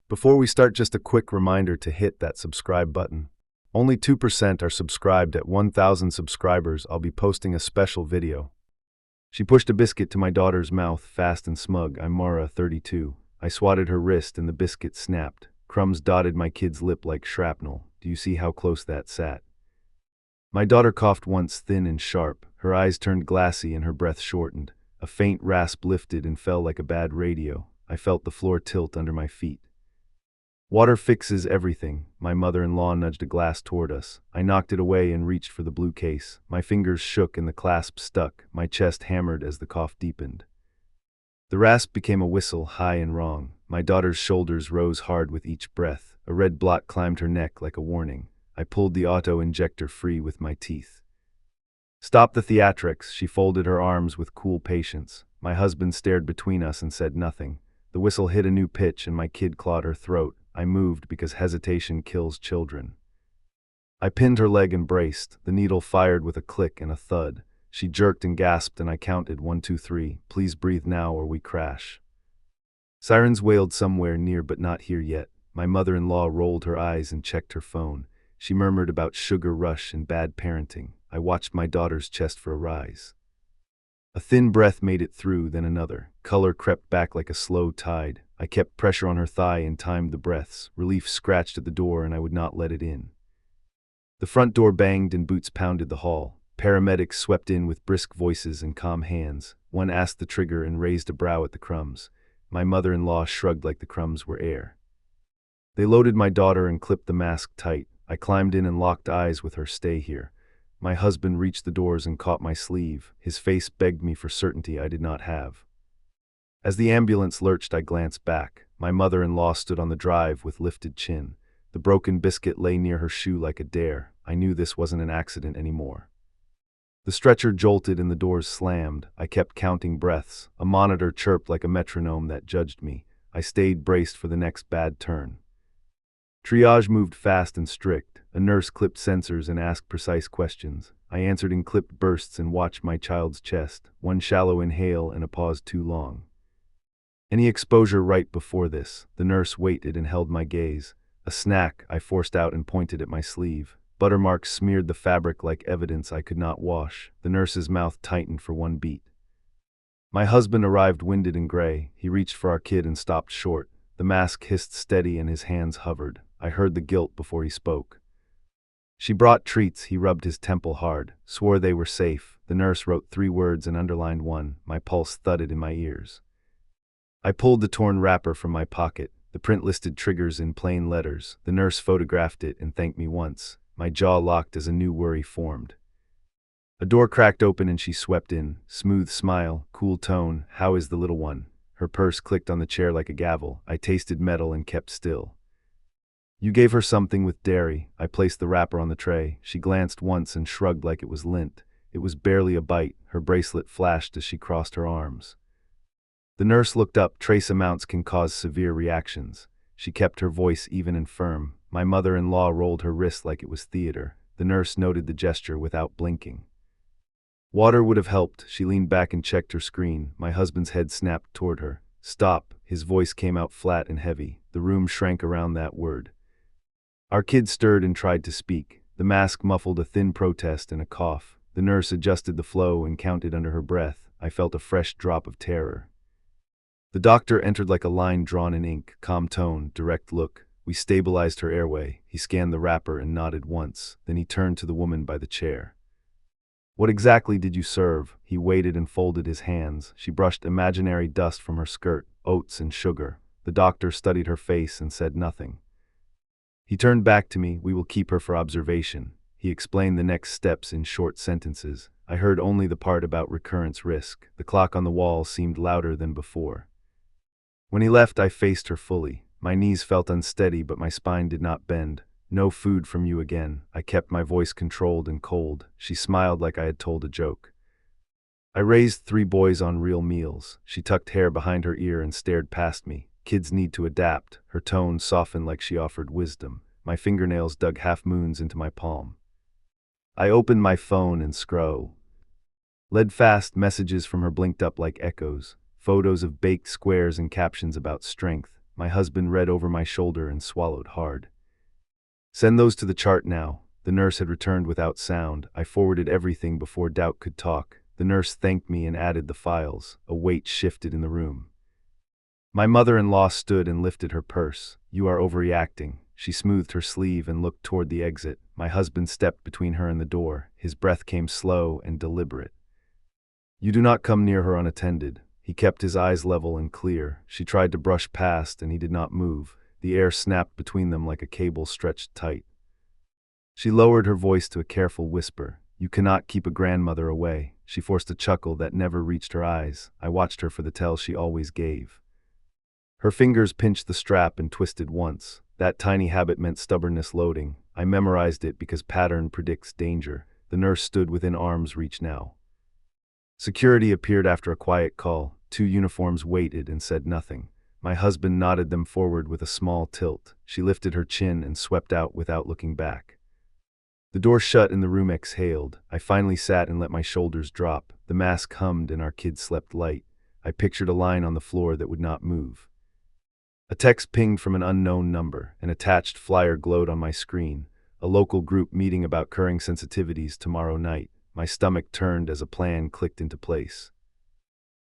Before we start, just a quick reminder to hit that subscribe button. Only 2% are subscribed. At 1,000 subscribers, I'll be posting a special video. She pushed a biscuit to my daughter's mouth, fast and smug. I'm Mara, 32. I swatted her wrist and the biscuit snapped. Crumbs dotted my kid's lip like shrapnel. Do you see how close that sat? My daughter coughed once, thin and sharp. Her eyes turned glassy and her breath shortened. A faint rasp lifted and fell like a bad radio. I felt the floor tilt under my feet. Water fixes everything. My mother-in-law nudged a glass toward us. I knocked it away and reached for the blue case. My fingers shook and the clasp stuck. My chest hammered as the cough deepened. The rasp became a whistle, high and wrong. My daughter's shoulders rose hard with each breath. A red blot climbed her neck like a warning. I pulled the auto-injector free with my teeth. Stop the theatrics, she folded her arms with cool patience. My husband stared between us and said nothing. The whistle hit a new pitch and my kid clawed her throat. I moved because hesitation kills children. I pinned her leg and braced. The needle fired with a click and a thud. She jerked and gasped and I counted 1, 2, 3. Please breathe now or we crash. Sirens wailed somewhere near but not here yet. My mother-in-law rolled her eyes and checked her phone. She murmured about sugar rush and bad parenting. I watched my daughter's chest for a rise. A thin breath made it through, then another. Color crept back like a slow tide. I kept pressure on her thigh and timed the breaths. Relief scratched at the door and I would not let it in. The front door banged and boots pounded the hall. Paramedics swept in with brisk voices and calm hands. One asked the trigger and raised a brow at the crumbs. My mother-in-law shrugged like the crumbs were air. They loaded my daughter and clipped the mask tight. I climbed in and locked eyes with her. Stay here. My husband reached the doors and caught my sleeve. His face begged me for certainty I did not have. As the ambulance lurched, I glanced back. My mother-in-law stood on the drive with lifted chin. The broken biscuit lay near her shoe like a dare. I knew this wasn't an accident anymore. The stretcher jolted and the doors slammed. I kept counting breaths. A monitor chirped like a metronome that judged me. I stayed braced for the next bad turn. Triage moved fast and strict. A nurse clipped sensors and asked precise questions. I answered in clipped bursts and watched my child's chest. One shallow inhale and a pause too long. Any exposure right before this? The nurse waited and held my gaze. A snack, I forced out and pointed at my sleeve. Butter marks smeared the fabric like evidence I could not wash. The nurse's mouth tightened for one beat. My husband arrived winded and gray. He reached for our kid and stopped short. The mask hissed steady and his hands hovered. I heard the guilt before he spoke. She brought treats. He rubbed his temple hard, swore they were safe. The nurse wrote 3 words and underlined 1. My pulse thudded in my ears. I pulled the torn wrapper from my pocket. The print listed triggers in plain letters. The nurse photographed it and thanked me once. My jaw locked as a new worry formed. A door cracked open and she swept in. Smooth smile, cool tone. How is the little one? Her purse clicked on the chair like a gavel. I tasted metal and kept still. You gave her something with dairy. I placed the wrapper on the tray. She glanced once and shrugged like it was lint. It was barely a bite. Her bracelet flashed as she crossed her arms. The nurse looked up. Trace amounts can cause severe reactions. She kept her voice even and firm. My mother-in-law rolled her wrist like it was theater. The nurse noted the gesture without blinking. Water would have helped. She leaned back and checked her screen. My husband's head snapped toward her. Stop. His voice came out flat and heavy. The room shrank around that word. Our kid stirred and tried to speak. The mask muffled a thin protest and a cough. The nurse adjusted the flow and counted under her breath. I felt a fresh drop of terror. The doctor entered like a line drawn in ink. Calm tone, direct look. We stabilized her airway. He scanned the wrapper and nodded once. Then he turned to the woman by the chair. What exactly did you serve? He waited and folded his hands. She brushed imaginary dust from her skirt, oats and sugar. The doctor studied her face and said nothing. He turned back to me. We will keep her for observation. He explained the next steps in short sentences. I heard only the part about recurrence risk. The clock on the wall seemed louder than before. When he left, I faced her fully. My knees felt unsteady, but my spine did not bend. No food from you again. I kept my voice controlled and cold. She smiled like I had told a joke. I raised 3 boys on real meals. She tucked hair behind her ear and stared past me. Kids need to adapt. Her tone softened like she offered wisdom. My fingernails dug half-moons into my palm. I opened my phone and scrolled. Led fast, messages from her blinked up like echoes. Photos of baked squares and captions about strength. My husband read over my shoulder and swallowed hard. Send those to the chart now. The nurse had returned without sound. I forwarded everything before doubt could talk. The nurse thanked me and added the files. A weight shifted in the room. My mother-in-law stood and lifted her purse. You are overreacting. She smoothed her sleeve and looked toward the exit. My husband stepped between her and the door. His breath came slow and deliberate. You do not come near her unattended. He kept his eyes level and clear. She tried to brush past and he did not move. The air snapped between them like a cable stretched tight. She lowered her voice to a careful whisper. You cannot keep a grandmother away. She forced a chuckle that never reached her eyes. I watched her for the tell she always gave. Her fingers pinched the strap and twisted once. That tiny habit meant stubbornness loading. I memorized it because pattern predicts danger. The nurse stood within arm's reach now. Security appeared after a quiet call. 2 uniforms waited and said nothing. My husband nodded them forward with a small tilt. She lifted her chin and swept out without looking back. The door shut and the room exhaled. I finally sat and let my shoulders drop. The mask hummed and our kids slept light. I pictured a line on the floor that would not move. A text pinged from an unknown number. An attached flyer glowed on my screen. A local group meeting about curing sensitivities tomorrow night. My stomach turned as a plan clicked into place.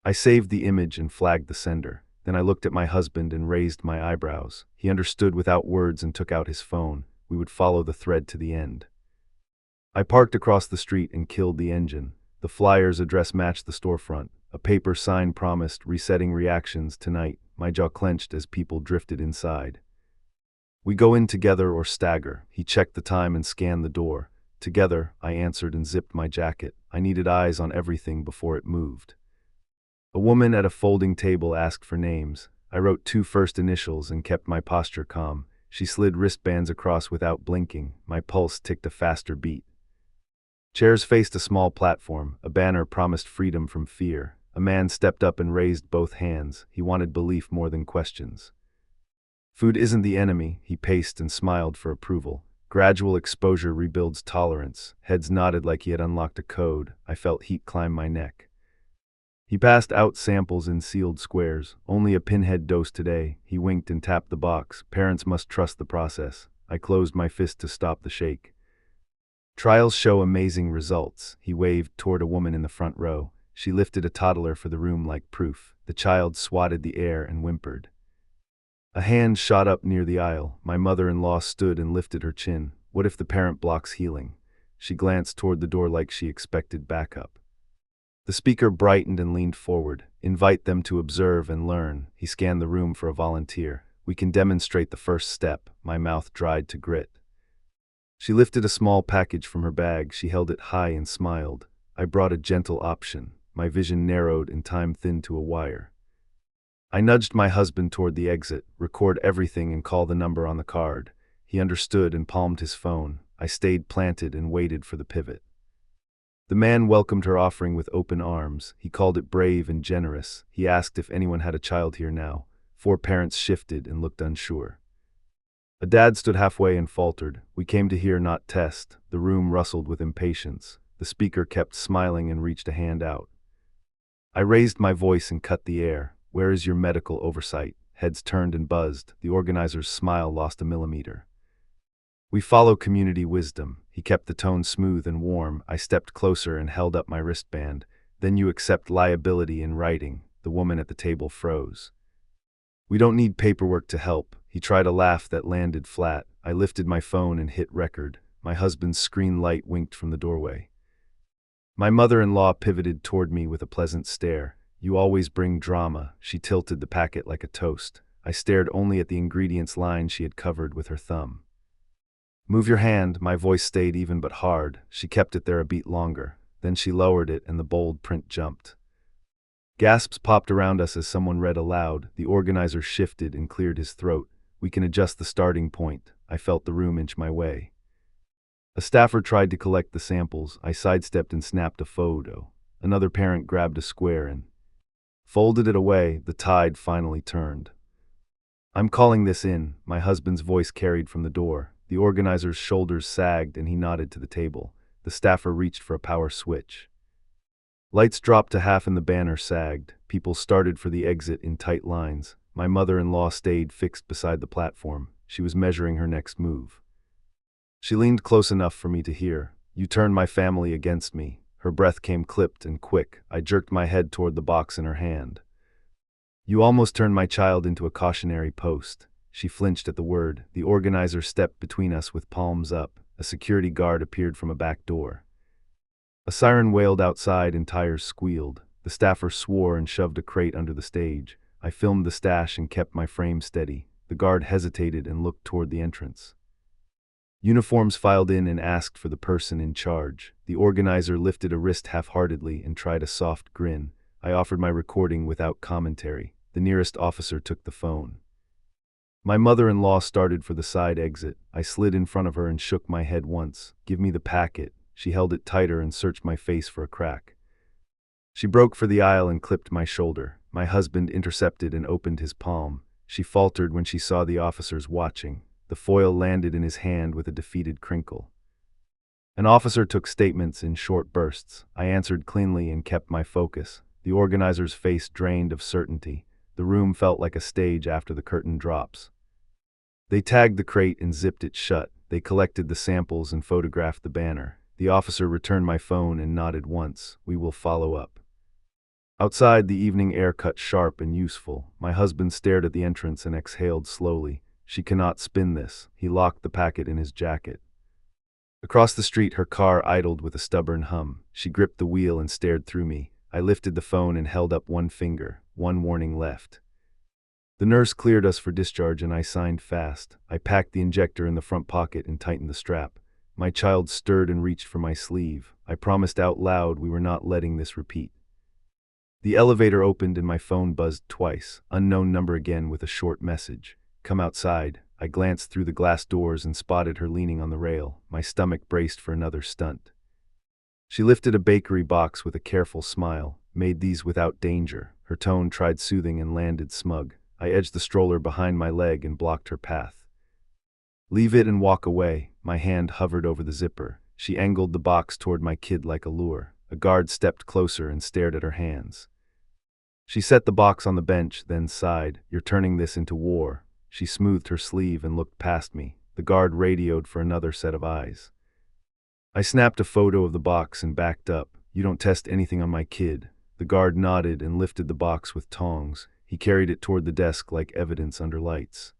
I saved the image and flagged the sender. Then I looked at my husband and raised my eyebrows. He understood without words and took out his phone. We would follow the thread to the end. I parked across the street and killed the engine. The flyer's address matched the storefront. A paper sign promised resetting reactions tonight. My jaw clenched as people drifted inside. We go in together or stagger. He checked the time and scanned the door. Together, I answered and zipped my jacket. I needed eyes on everything before it moved. A woman at a folding table asked for names. I wrote 2 first initials and kept my posture calm. She slid wristbands across without blinking. My pulse ticked a faster beat. Chairs faced a small platform. A banner promised freedom from fear. A man stepped up and raised both hands. He wanted belief more than questions. Food isn't the enemy. He paced and smiled for approval. Gradual exposure rebuilds tolerance. Heads nodded like he had unlocked a code. I felt heat climb my neck. He passed out samples in sealed squares. Only a pinhead dose today. He winked and tapped the box. Parents must trust the process. I closed my fist to stop the shake. Trials show amazing results. He waved toward a woman in the front row. She lifted a toddler for the room like proof. The child swatted the air and whimpered. A hand shot up near the aisle. My mother-in-law stood and lifted her chin. What if the parent blocks healing? She glanced toward the door like she expected backup. The speaker brightened and leaned forward. Invite them to observe and learn. He scanned the room for a volunteer. We can demonstrate the first step. My mouth dried to grit. She lifted a small package from her bag. She held it high and smiled. I brought a gentle option. My vision narrowed and time thinned to a wire. I nudged my husband toward the exit. Record everything and call the number on the card. He understood and palmed his phone. I stayed planted and waited for the pivot. The man welcomed her offering with open arms. He called it brave and generous. He asked if anyone had a child here now. 4 parents shifted and looked unsure. A dad stood halfway and faltered. We came to hear, not test. The room rustled with impatience. The speaker kept smiling and reached a hand out. I raised my voice and cut the air. Where is your medical oversight? Heads turned and buzzed. The organizer's smile lost a millimeter. We follow community wisdom. He kept the tone smooth and warm. I stepped closer and held up my wristband. Then you accept liability in writing. The woman at the table froze. We don't need paperwork to help. He tried a laugh that landed flat. I lifted my phone and hit record. My husband's screen light winked from the doorway. My mother-in-law pivoted toward me with a pleasant stare. You always bring drama. She tilted the packet like a toast. I stared only at the ingredients line she had covered with her thumb. Move your hand. My voice stayed even but hard. She kept it there a beat longer. Then she lowered it and the bold print jumped. Gasps popped around us as someone read aloud. The organizer shifted and cleared his throat. We can adjust the starting point. I felt the room inch my way. A staffer tried to collect the samples. I sidestepped and snapped a photo. Another parent grabbed a square and folded it away. The tide finally turned. I'm calling this in. My husband's voice carried from the door. The organizer's shoulders sagged and he nodded to the table. The staffer reached for a power switch. Lights dropped to half and the banner sagged. People started for the exit in tight lines. My mother-in-law stayed fixed beside the platform. She was measuring her next move. She leaned close enough for me to hear. "You turned my family against me." Her breath came clipped and quick. I jerked my head toward the box in her hand. "You almost turned my child into a cautionary post." She flinched at the word. The organizer stepped between us with palms up. A security guard appeared from a back door. A siren wailed outside and tires squealed. The staffer swore and shoved a crate under the stage. I filmed the stash and kept my frame steady. The guard hesitated and looked toward the entrance. Uniforms filed in and asked for the person in charge. The organizer lifted a wrist half-heartedly and tried a soft grin. I offered my recording without commentary. The nearest officer took the phone. My mother-in-law started for the side exit. I slid in front of her and shook my head once. "Give me the packet." She held it tighter and searched my face for a crack. She broke for the aisle and clipped my shoulder. My husband intercepted and opened his palm. She faltered when she saw the officers watching. The foil landed in his hand with a defeated crinkle. An officer took statements in short bursts. I answered cleanly and kept my focus. The organizer's face drained of certainty. The room felt like a stage after the curtain drops. They tagged the crate and zipped it shut. They collected the samples and photographed the banner. The officer returned my phone and nodded once. "We will follow up." Outside, the evening air cut sharp and useful. My husband stared at the entrance and exhaled slowly. "She cannot spin this." He locked the packet in his jacket. Across the street, her car idled with a stubborn hum. She gripped the wheel and stared through me. I lifted the phone and held up one finger. One warning left. The nurse cleared us for discharge and I signed fast. I packed the injector in the front pocket and tightened the strap. My child stirred and reached for my sleeve. I promised out loud we were not letting this repeat. The elevator opened and my phone buzzed twice. Unknown number again with a short message. "Come outside." I glanced through the glass doors and spotted her leaning on the rail. My stomach braced for another stunt. She lifted a bakery box with a careful smile. "Made these without danger." Her tone tried soothing and landed smug. I edged the stroller behind my leg and blocked her path. "Leave it and walk away." My hand hovered over the zipper. She angled the box toward my kid like a lure. A guard stepped closer and stared at her hands. She set the box on the bench, then sighed. "You're turning this into war." She smoothed her sleeve and looked past me. The guard radioed for another set of eyes. I snapped a photo of the box and backed up. "You don't test anything on my kid." The guard nodded and lifted the box with tongs. He carried it toward the desk like evidence under lights.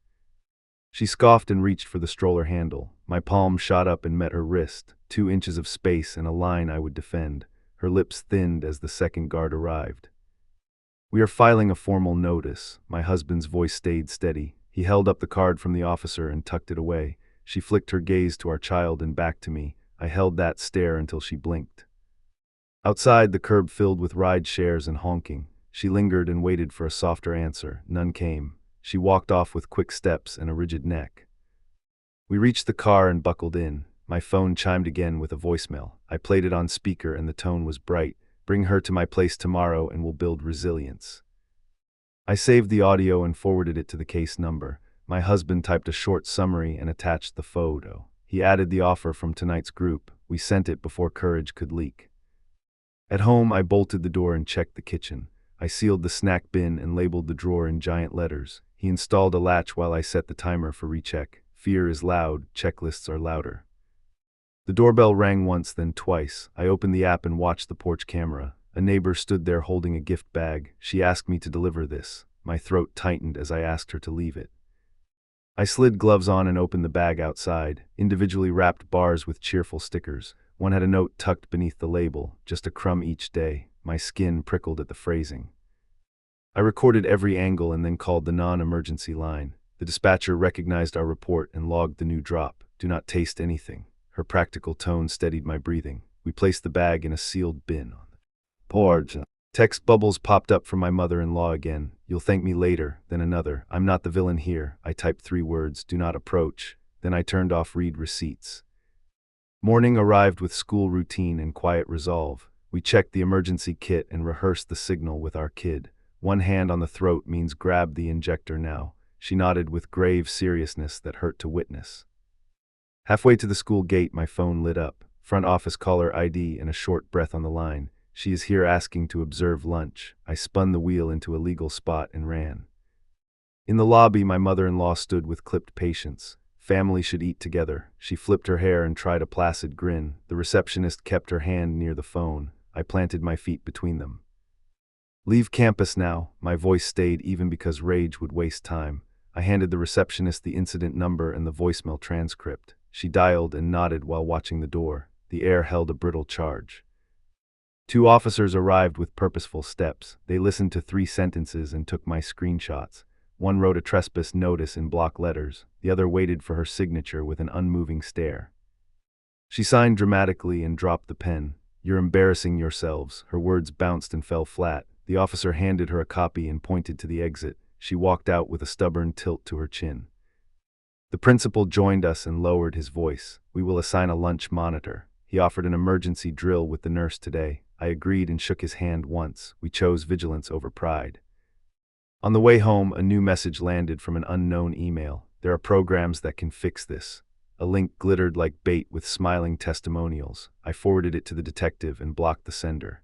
She scoffed and reached for the stroller handle. My palm shot up and met her wrist, 2 inches of space and a line I would defend. Her lips thinned as the second guard arrived. "We are filing a formal notice." My husband's voice stayed steady. He held up the card from the officer and tucked it away. She flicked her gaze to our child and back to me. I held that stare until she blinked. Outside, the curb filled with ride shares and honking. She lingered and waited for a softer answer. None came. She walked off with quick steps and a rigid neck. We reached the car and buckled in. My phone chimed again with a voicemail. I played it on speaker and the tone was bright. "Bring her to my place tomorrow and we'll build resilience." I saved the audio and forwarded it to the case number. My husband typed a short summary and attached the photo. He added the offer from tonight's group. We sent it before courage could leak. At home, I bolted the door and checked the kitchen. I sealed the snack bin and labeled the drawer in giant letters. He installed a latch while I set the timer for recheck. Fear is loud, checklists are louder. The doorbell rang once, then twice. I opened the app and watched the porch camera. A neighbor stood there holding a gift bag. She asked me to deliver this. My throat tightened as I asked her to leave it. I slid gloves on and opened the bag outside. Individually wrapped bars with cheerful stickers. One had a note tucked beneath the label, "Just a crumb each day." My skin prickled at the phrasing. I recorded every angle and then called the non-emergency line. The dispatcher recognized our report and logged the new drop. "Do not taste anything." Her practical tone steadied my breathing. We placed the bag in a sealed bin on the porch. Text bubbles popped up from my mother-in-law again. "You'll thank me later." Then another. "I'm not the villain here." I typed 3 words, "Do not approach." Then I turned off read receipts. Morning arrived with school routine and quiet resolve. We checked the emergency kit and rehearsed the signal with our kid. One hand on the throat means grab the injector now. She nodded with grave seriousness that hurt to witness. Halfway to the school gate, my phone lit up. Front office caller ID and a short breath on the line. "She is here asking to observe lunch." I spun the wheel into a legal spot and ran. In the lobby, my mother-in-law stood with clipped patience. Family should eat together. She flipped her hair and tried a placid grin. The receptionist kept her hand near the phone. I planted my feet between them. Leave campus now. My voice stayed even because rage would waste time. I handed the receptionist the incident number and the voicemail transcript. She dialed and nodded while watching the door. The air held a brittle charge. 2 officers arrived with purposeful steps. They listened to 3 sentences and took my screenshots. One wrote a trespass notice in block letters. The other waited for her signature with an unmoving stare. She signed dramatically and dropped the pen. "You're embarrassing yourselves." Her words bounced and fell flat. The officer handed her a copy and pointed to the exit. She walked out with a stubborn tilt to her chin. The principal joined us and lowered his voice. "We will assign a lunch monitor. He offered an emergency drill with the nurse today." I agreed and shook his hand once. We chose vigilance over pride. On the way home, a new message landed from an unknown email. "There are programs that can fix this." A link glittered like bait with smiling testimonials. I forwarded it to the detective and blocked the sender.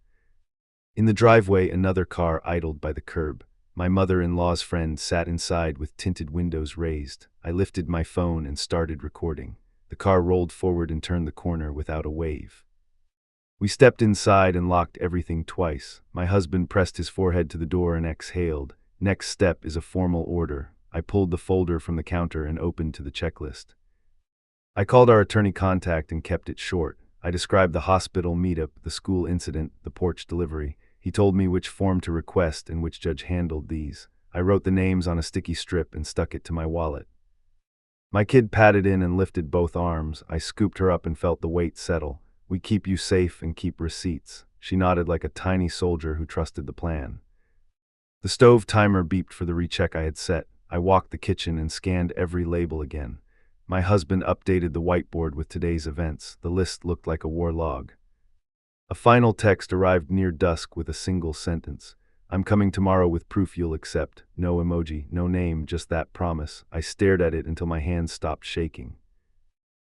In the driveway, another car idled by the curb. My mother-in-law's friend sat inside with tinted windows raised. I lifted my phone and started recording. The car rolled forward and turned the corner without a wave. We stepped inside and locked everything twice. My husband pressed his forehead to the door and exhaled. "Next step is a formal order." I pulled the folder from the counter and opened to the checklist. I called our attorney contact and kept it short. I described the hospital meetup, the school incident, the porch delivery. He told me which form to request and which judge handled these. I wrote the names on a sticky strip and stuck it to my wallet. My kid patted in and lifted both arms. I scooped her up and felt the weight settle. "We keep you safe and keep receipts." She nodded like a tiny soldier who trusted the plan. The stove timer beeped for the recheck I had set. I walked the kitchen and scanned every label again. My husband updated the whiteboard with today's events. The list looked like a war log. A final text arrived near dusk with a single sentence. "I'm coming tomorrow with proof you'll accept." No emoji, no name, just that promise. I stared at it until my hands stopped shaking.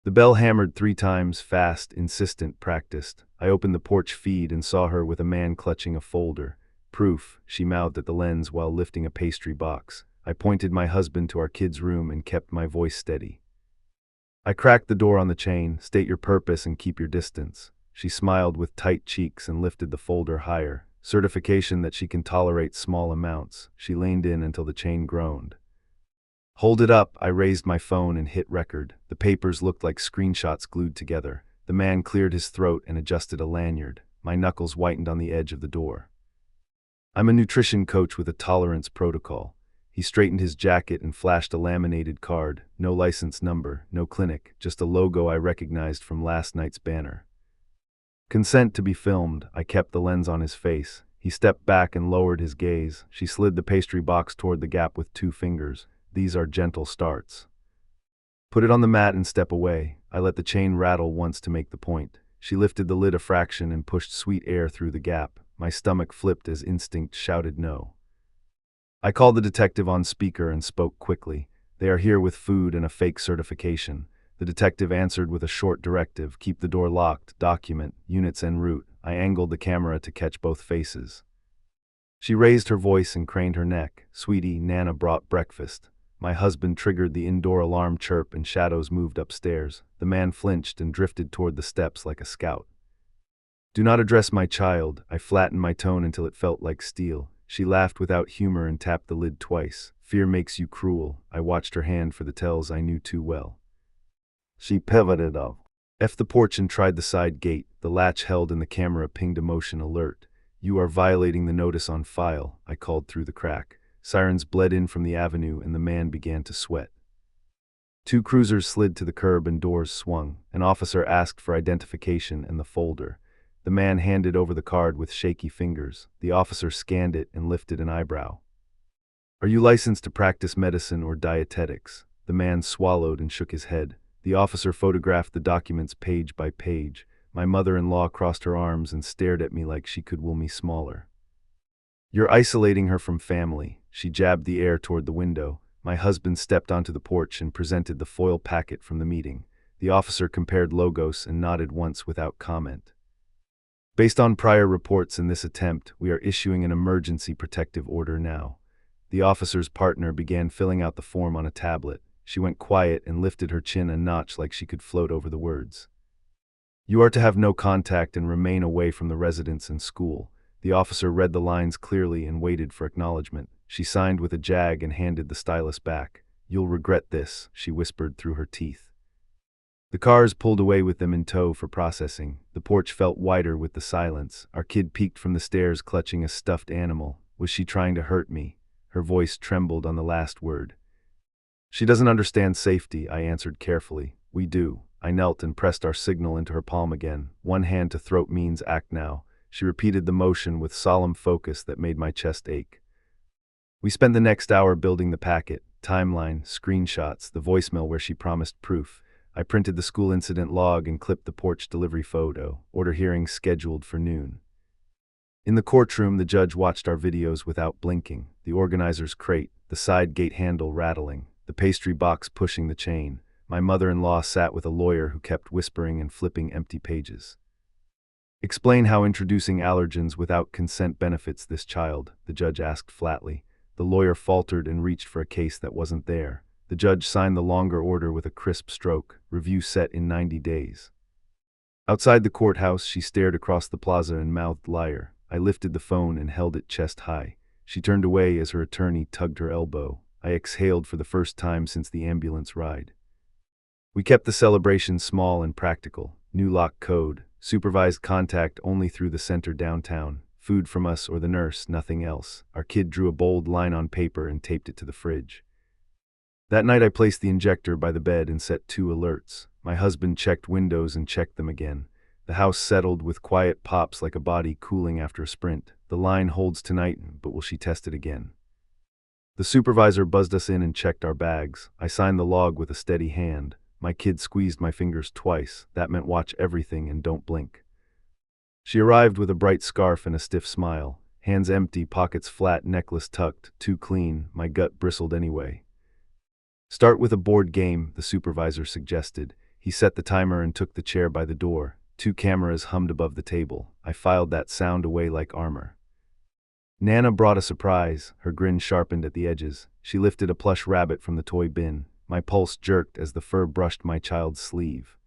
The bell hammered 3 times, fast, insistent, practiced. I opened the porch feed and saw her with a man clutching a folder. "Proof," she mouthed at the lens while lifting a pastry box. I pointed my husband to our kids' room and kept my voice steady. I cracked the door on the chain. "State your purpose and keep your distance." She smiled with tight cheeks and lifted the folder higher. "Certification that she can tolerate small amounts." She leaned in until the chain groaned. "Hold it up." I raised my phone and hit record. The papers looked like screenshots glued together. The man cleared his throat and adjusted a lanyard. My knuckles whitened on the edge of the door. "I'm a nutrition coach with a tolerance protocol." He straightened his jacket and flashed a laminated card. No license number, no clinic, just a logo I recognized from last night's banner. "Consent to be filmed." I kept the lens on his face. He stepped back and lowered his gaze. She slid the pastry box toward the gap with 2 fingers. "These are gentle starts. Put it on the mat and step away." I let the chain rattle once to make the point. She lifted the lid a fraction and pushed sweet air through the gap. My stomach flipped as instinct shouted no. I called the detective on speaker and spoke quickly. "They are here with food and a fake certification." The detective answered with a short directive: "Keep the door locked, document, units en route." I angled the camera to catch both faces. She raised her voice and craned her neck. "Sweetie, Nana brought breakfast." My husband triggered the indoor alarm chirp and shadows moved upstairs. The man flinched and drifted toward the steps like a scout. "Do not address my child." I flattened my tone until it felt like steel. She laughed without humor and tapped the lid twice. "Fear makes you cruel." I watched her hand for the tells I knew too well. She pivoted up. The porch and tried the side gate. The latch held and the camera pinged a motion alert. "You are violating the notice on file." I called through the crack. Sirens bled in from the avenue and the man began to sweat. 2 cruisers slid to the curb and doors swung. An officer asked for identification and the folder. The man handed over the card with shaky fingers. The officer scanned it and lifted an eyebrow. "Are you licensed to practice medicine or dietetics?" The man swallowed and shook his head. The officer photographed the documents page by page. My mother-in-law crossed her arms and stared at me like she could will me smaller. "You're isolating her from family." She jabbed the air toward the window. My husband stepped onto the porch and presented the foil packet from the meeting. The officer compared logos and nodded once without comment. "Based on prior reports in this attempt, we are issuing an emergency protective order now." The officer's partner began filling out the form on a tablet. She went quiet and lifted her chin a notch like she could float over the words. You are to have no contact and remain away from the residence and school. The officer read the lines clearly and waited for acknowledgement. She signed with a jag and handed the stylus back. You'll regret this, she whispered through her teeth. The cars pulled away with them in tow for processing. The porch felt wider with the silence. Our kid peeked from the stairs clutching a stuffed animal. Was she trying to hurt me? Her voice trembled on the last word. She doesn't understand safety, I answered carefully. We do. I knelt and pressed our signal into her palm again. One hand to throat means act now. She repeated the motion with solemn focus that made my chest ache. We spent the next hour building the packet, timeline, screenshots, the voicemail where she promised proof. I printed the school incident log and clipped the porch delivery photo. Order hearing scheduled for noon. In the courtroom, the judge watched our videos without blinking. The organizer's crate, the side gate handle rattling, the pastry box pushing the chain. My mother-in-law sat with a lawyer who kept whispering and flipping empty pages. Explain how introducing allergens without consent benefits this child, the judge asked flatly. The lawyer faltered and reached for a case that wasn't there. The judge signed the longer order with a crisp stroke, review set in 90 days. Outside the courthouse, she stared across the plaza and mouthed liar. I lifted the phone and held it chest high. She turned away as her attorney tugged her elbow. I exhaled for the first time since the ambulance ride. We kept the celebration small and practical. New lock code, supervised contact only through the center downtown, food from us or the nurse, nothing else. Our kid drew a bold line on paper and taped it to the fridge. That night I placed the injector by the bed and set 2 alerts. My husband checked windows and checked them again. The house settled with quiet pops like a body cooling after a sprint. The line holds tonight, but will she test it again? The supervisor buzzed us in and checked our bags. I signed the log with a steady hand. My kid squeezed my fingers twice. That meant watch everything and don't blink. She arrived with a bright scarf and a stiff smile. Hands empty, pockets flat, necklace tucked, too clean. My gut bristled anyway. Start with a board game, the supervisor suggested. He set the timer and took the chair by the door. 2 cameras hummed above the table. I filed that sound away like armor. Nana brought a surprise. Her grin sharpened at the edges. She lifted a plush rabbit from the toy bin. My pulse jerked as the fur brushed my child's sleeve.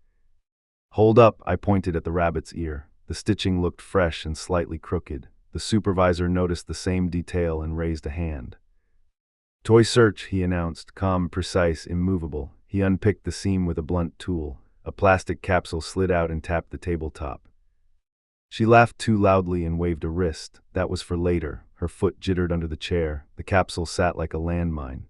Hold up, I pointed at the rabbit's ear. The stitching looked fresh and slightly crooked. The supervisor noticed the same detail and raised a hand. Toy search, he announced, calm, precise, immovable. He unpicked the seam with a blunt tool. A plastic capsule slid out and tapped the tabletop. She laughed too loudly and waved a wrist. That was for later. Her foot jittered under the chair. The capsule sat like a landmine.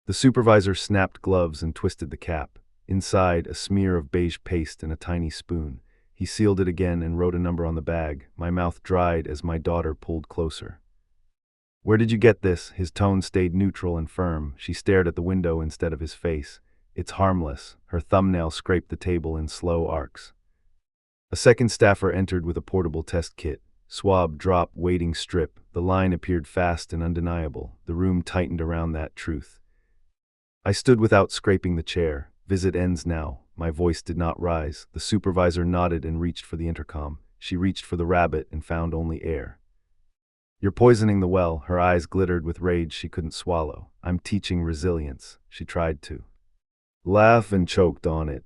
The supervisor snapped gloves and twisted the cap. Inside, a smear of beige paste and a tiny spoon. He sealed it again and wrote a number on the bag. My mouth dried as my daughter pulled closer. Where did you get this? His tone stayed neutral and firm. She stared at the window instead of his face. It's harmless. Her thumbnail scraped the table in slow arcs. A second staffer entered with a portable test kit. Swab, drop, waiting strip. The line appeared fast and undeniable. The room tightened around that truth. I stood without scraping the chair. Visit ends now. My voice did not rise. The supervisor nodded and reached for the intercom. She reached for the rabbit and found only air. You're poisoning the well. Her eyes glittered with rage she couldn't swallow. I'm teaching resilience. She tried to laugh and choked on it.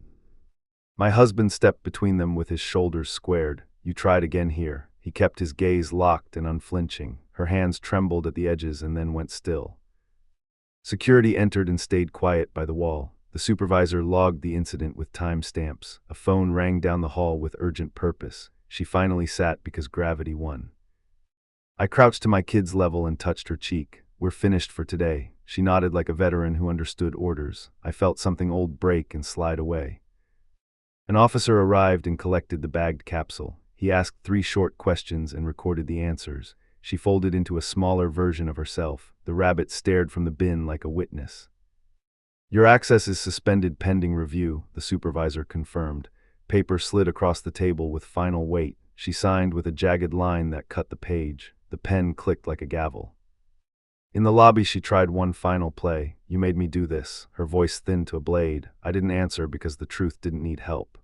My husband stepped between them with his shoulders squared. You tried again here. He kept his gaze locked and unflinching. Her hands trembled at the edges and then went still. Security entered and stayed quiet by the wall. The supervisor logged the incident with time stamps. A phone rang down the hall with urgent purpose. She finally sat because gravity won. I crouched to my kid's level and touched her cheek. We're finished for today. She nodded like a veteran who understood orders. I felt something old break and slide away. An officer arrived and collected the bagged capsule. He asked 3 short questions and recorded the answers. She folded into a smaller version of herself. The rabbit stared from the bin like a witness. Your access is suspended pending review, the supervisor confirmed. Paper slid across the table with final weight. She signed with a jagged line that cut the page. The pen clicked like a gavel. In the lobby, she tried one final play. You made me do this. Her voice thinned to a blade. I didn't answer because the truth didn't need help.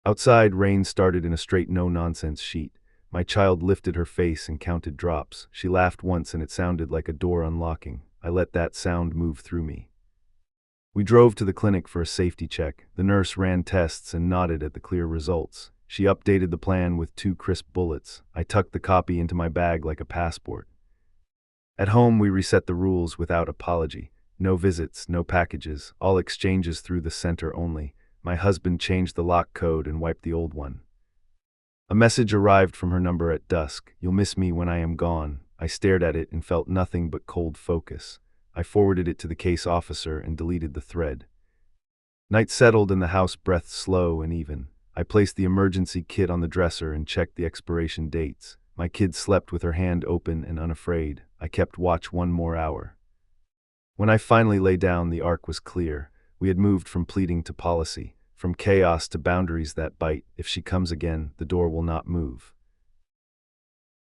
Outside, rain started in a straight no-nonsense sheet. My child lifted her face and counted drops. She laughed once and it sounded like a door unlocking. I let that sound move through me. We drove to the clinic for a safety check. The nurse ran tests and nodded at the clear results. She updated the plan with 2 crisp bullets. I tucked the copy into my bag like a passport. At home, we reset the rules without apology. No visits, no packages, all exchanges through the center only. My husband changed the lock code and wiped the old one. A message arrived from her number at dusk. "You'll miss me when I am gone." I stared at it and felt nothing but cold focus. I forwarded it to the case officer and deleted the thread. Night settled and the house breathed slow and even. I placed the emergency kit on the dresser and checked the expiration dates. My kid slept with her hand open and unafraid. I kept watch 1 more hour. When I finally lay down, the arc was clear. We had moved from pleading to policy, from chaos to boundaries that bite. If she comes again, the door will not move.